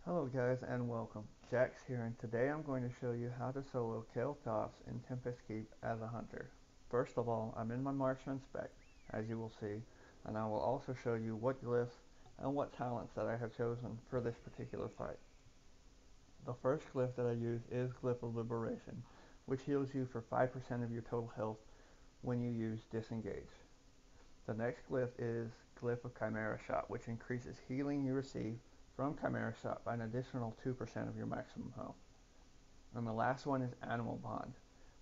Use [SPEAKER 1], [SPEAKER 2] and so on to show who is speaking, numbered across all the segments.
[SPEAKER 1] Hello guys and welcome. Jaxx here, and today I'm going to show you how to solo Kael'thas in Tempest Keep as a hunter. First of all, I'm in my marksman spec, as you will see, and I will also show you what glyphs and what talents that I have chosen for this particular fight. The first glyph that I use is Glyph of Liberation, which heals you for 5% of your total health when you use Disengage. The next glyph is Glyph of Chimera Shot, which increases healing you receive from Chimera Shot by an additional 2% of your maximum health. And the last one is Animal Bond,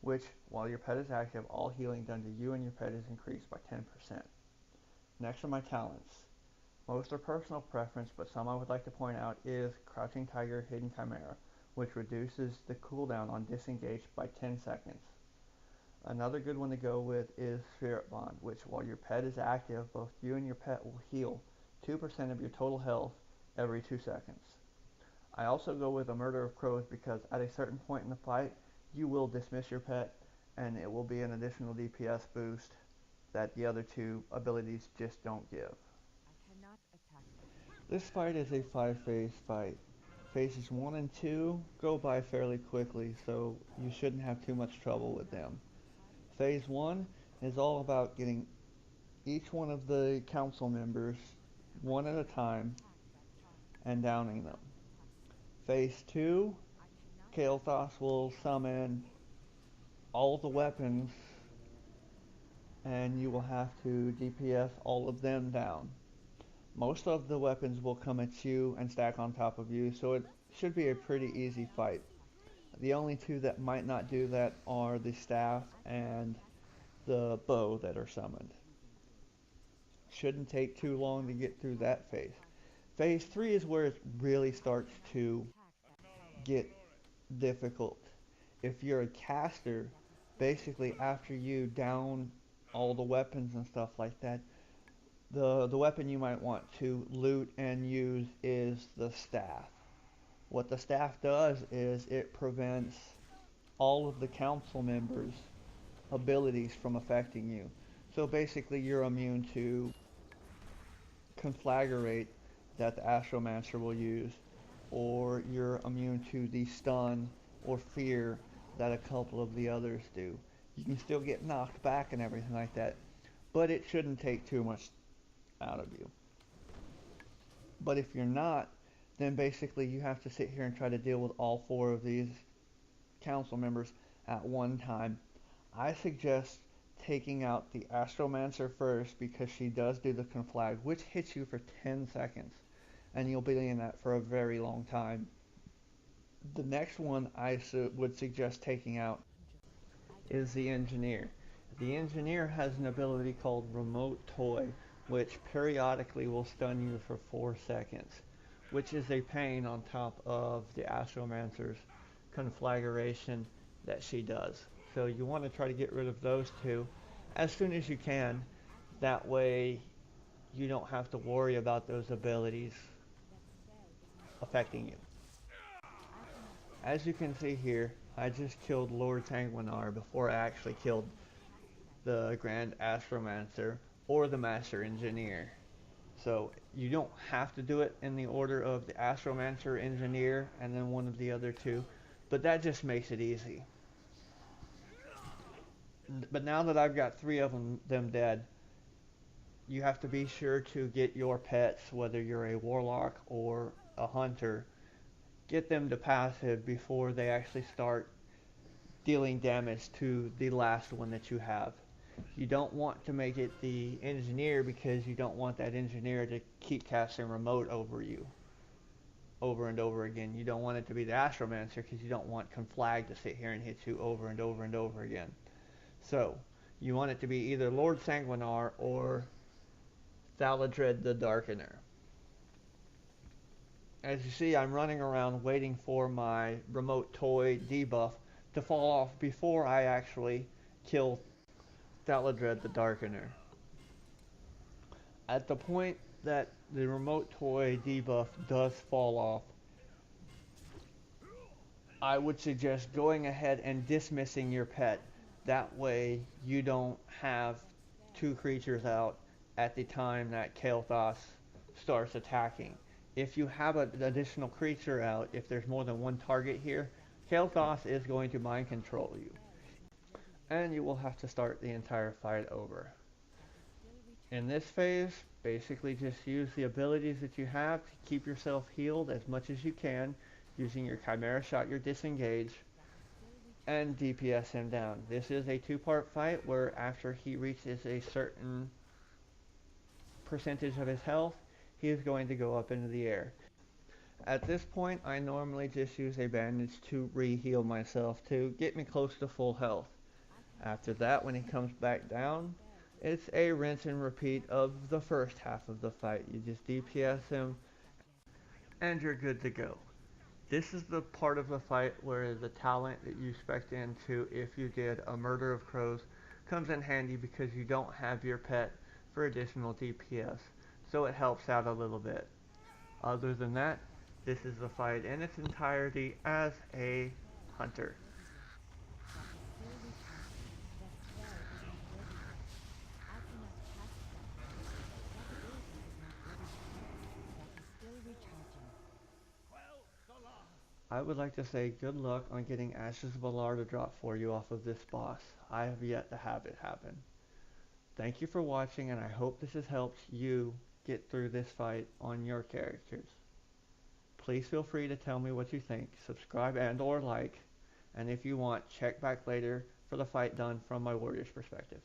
[SPEAKER 1] which, while your pet is active, all healing done to you and your pet is increased by 10%. Next are my talents. Most are personal preference, but some I would like to point out is Crouching Tiger, Hidden Chimera, which reduces the cooldown on Disengage by 10 seconds. Another good one to go with is Spirit Bond, which while your pet is active, both you and your pet will heal 2% of your total health every 2 seconds. I also go with a Murder of Crows because at a certain point in the fight, you will dismiss your pet and it will be an additional DPS boost that the other two abilities just don't give. This fight is a 5-phase fight. Phases 1 and 2 go by fairly quickly, so you shouldn't have too much trouble with them. Phase 1 is all about getting each one of the council members one at a time and downing them. Phase 2, Kael'thas will summon all the weapons and you will have to DPS all of them down. Most of the weapons will come at you and stack on top of you, so it should be a pretty easy fight. The only two that might not do that are the staff and the bow that are summoned. Shouldn't take too long to get through that phase. Phase 3 is where it really starts to get difficult. If you're a caster, basically after you down all the weapons and stuff like that, the weapon you might want to loot and use is the staff. What the staff does is it prevents all of the council members' abilities from affecting you. So basically you're immune to conflagrate that the Astromancer will use, or you're immune to the stun or fear that a couple of the others do. You can still get knocked back and everything like that, but it shouldn't take too much out of you. But if you're not, then basically you have to sit here and try to deal with all four of these council members at one time. I suggest taking out the Astromancer first because she does do the conflag, which hits you for 10 seconds, and you'll be in that for a very long time. The next one I would suggest taking out is the Engineer. The Engineer has an ability called Remote Toy, which periodically will stun you for 4 seconds, which is a pain on top of the Astromancer's conflagration that she does. So you want to try to get rid of those two as soon as you can. That way you don't have to worry about those abilities affecting you. As you can see here, I just killed Lord Sanguinar before I actually killed the Grand Astromancer or the Master Engineer. So you don't have to do it in the order of the Astromancer, Engineer, and then one of the other two, but that just makes it easy. But now that I've got three of them dead, you have to be sure to get your pets, whether you're a warlock or a hunter, get them to passive before they actually start dealing damage to the last one that you have. You don't want to make it the engineer because you don't want that engineer to keep casting remote over you over and over again. You don't want it to be the Astromancer because you don't want Conflag to sit here and hit you over and over and over again. So you want it to be either Lord Sanguinar or Thaladred the Darkener. As you see, I'm running around waiting for my remote toy debuff to fall off before I actually kill Thaladred the Darkener. At the point that the remote toy debuff does fall off, I would suggest going ahead and dismissing your pet. That way you don't have two creatures out at the time that Kael'thas starts attacking. If you have an additional creature out, if there's more than one target here, Kael'thas is going to mind control you, and you will have to start the entire fight over. In this phase, basically just use the abilities that you have to keep yourself healed as much as you can, using your Chimera Shot, your Disengage, and DPS him down. This is a two-part fight where after he reaches a certain percentage of his health, he is going to go up into the air. At this point, I normally just use a bandage to re-heal myself to get me close to full health. After that, when he comes back down, it's a rinse and repeat of the first half of the fight. You just DPS him, and you're good to go. This is the part of the fight where the talent that you spec into if you did a Murder of Crows comes in handy because you don't have your pet for additional DPS, so it helps out a little bit. Other than that, this is the fight in its entirety as a hunter. I would like to say good luck on getting Ashes of Alar to drop for you off of this boss. I have yet to have it happen. Thank you for watching, and I hope this has helped you get through this fight on your characters. Please feel free to tell me what you think, subscribe and or like, and if you want, check back later for the fight done from my warrior's perspective.